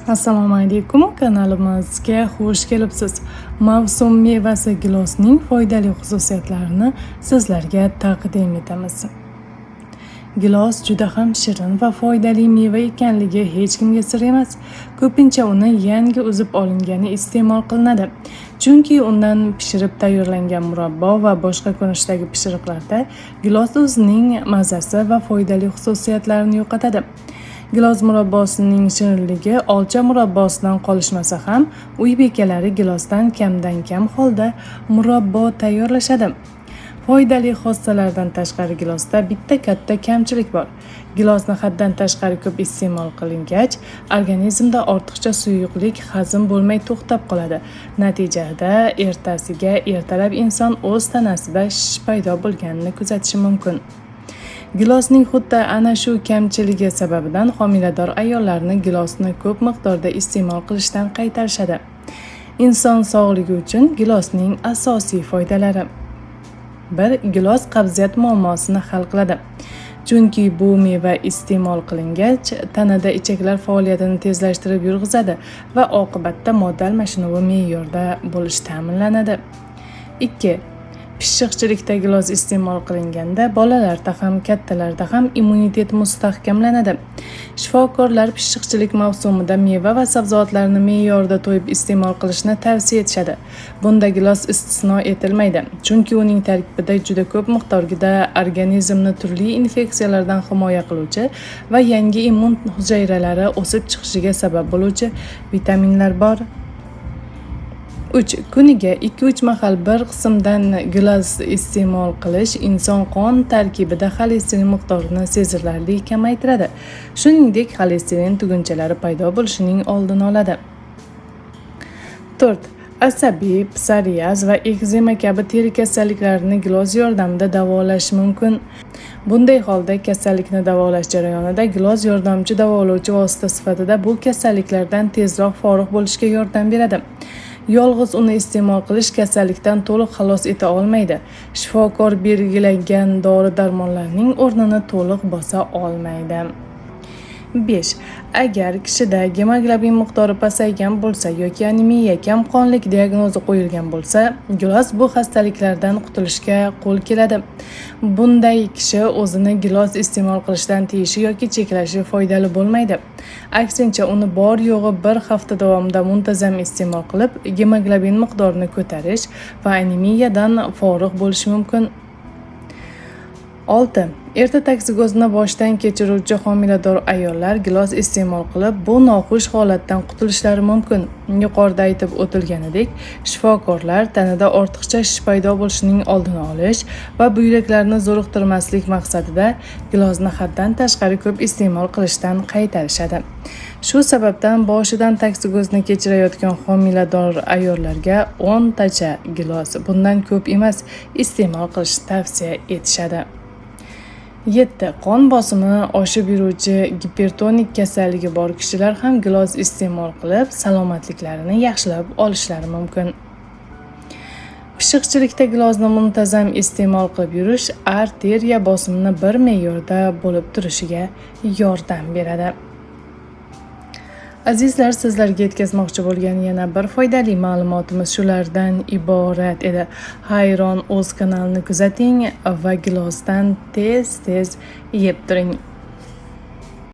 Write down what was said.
Assalomu alaykum, kanalimizga xush kelibsiz. Mavsum mevasi gilosning foydali xususiyatlarini sizlarga taqdim etamiz. Gilos juda ham shirin va foydali meva ekanligi hech kimga sir emas. Ko'pincha uni yangi uzib olingani iste'mol qilinadi. Chunki undan pishirib tayyorlangan murabbo va boshqa ko'rinishdagi pishiriqlarda gilos o'zining mazasi va foydali xususiyatlarini yo'qotadi. Gilos murabbosining shirinligi olcha murabbosidan qolishmasa ham, uy bekalari gilosdan kamdan kam holda murabbo tayyorlashadi. Foydali xossalardan tashqari gilosda bitta katta kamchilik bor. Gilosni haddan tashqari ko'p iste'mol qilingach, organizmda ortiqcha suyuqlik hazm bo'lmay to'xtab qoladi. Natijada ertasiga ertalab inson o'z tanasida shish paydo bo'lganini kuzatishi mumkin. Gilosning xuddi ana shu kamchiligi sababidan homilador ayollarni gilosni ko'p miqdorda iste'mol qilishdan qaytarishadi. Inson sog'ligi uchun gilosning asosiy foydalari. 1. Gilos qabziyat muammosini hal qiladi. Chunki bu meva iste'mol qilingach, tanada ichaklar faoliyatini tezlashtirib yurg'izadi va oqibatda modda almashinuvi me'yorda bo'lishi ta'minlanadi. 2. Pishiqchilikda gilos iste'mol qilinganda bolalarda ham kattalarda ham immunitet mustahkamlanadi. Shifokorlar pishiqchilik mavsumida meva va sabzavotlarni me'yorda to'yib iste'mol qilishni tavsiya etishadi. Bunda gilos istisno etilmaydi, chunki uning tarkibida juda ko'p miqdorda organizmni turli infeksiyalardan himoya qiluvchi va yangi immun hujayralari o'sib chiqishiga sabab bo'luvchi vitaminlar bor. 3. Kuniga 2-3 mahal bir qismdan gilos iste'mol qilish inson qon tarkibida xolesterin miqdorini sezilarli kamaytiradi. Shuningdek, xolesterin tugunchalari paydo bo'lishining oldini oladi. 4. Asabiy, psoriaz va ekzema kabi teri kasalliklarini gilos yordamida davolash mumkin. Bunday holda kasallikni davolash jarayonida gilos yordamchi davolovchi vosita sifatida bu kasalliklardan tezroq forig' bo'lishga yordam beradi. Yolg'iz uni iste'mol qilish kasallikdan to'liq xalos eta olmaydi. Shifokor belgilagan dori-darmonlarning o'rnini to'liq bosa olmaydi. 5. Agar kishida gemoglobin miqdori pasaygan bo'lsa yoki anemiya, kamqonlik diagnozi qo'yilgan bo'lsa, gilos bu xastaliklardan qutulishga qo'l keladi. Bunday kishi o'zini gilos iste'mol qilishdan tiyishi yoki cheklashi foydali bo'lmaydi. Aksincha, uni bor yo'g'i bir hafta davomida muntazam iste'mol qilib, gemoglobin miqdorini ko'tarish va anemiyadan forig' bo'lish mumkin. 6. Erta toksikozni boshdan kechiruvchi homilador ayollar gilos iste'mol qilib, bu noxush holatdan qutulishlari mumkin. Yuqorida aytib o'tilganidek, shifokorlar tanada ortiqcha shish paydo bo'lishining oldini olish va buyraklarni zo'riqtirmaslik maqsadida gilosni haddan tashqari ko'p iste'mol qilishdan qaytarishadi. Shu sababdan boshidan toksikozni kechirayotgan homilador ayollarga 10 tacha gilos, bundan ko'p emas, iste'mol qilishni tavsiya etishadi. 7. Qon bosimi oshib yuruvchi gipertonik kasalligi bor kishilar ham gilos iste'mol qilib, salomatliklarini yaxshilab olishlari mumkin. Pishiqchilikda gilosni muntazam iste'mol qilib yurish arteriya bosimini bir me'yorda bo'lib turishiga yordam beradi. Azizlar, sizlarga yetkazmoqchi bo'lgan yana bir foydali ma'lumotimiz shulardan iborat edi. Hayron o'z kanalini kuzating va gilosdan tez yeb turing.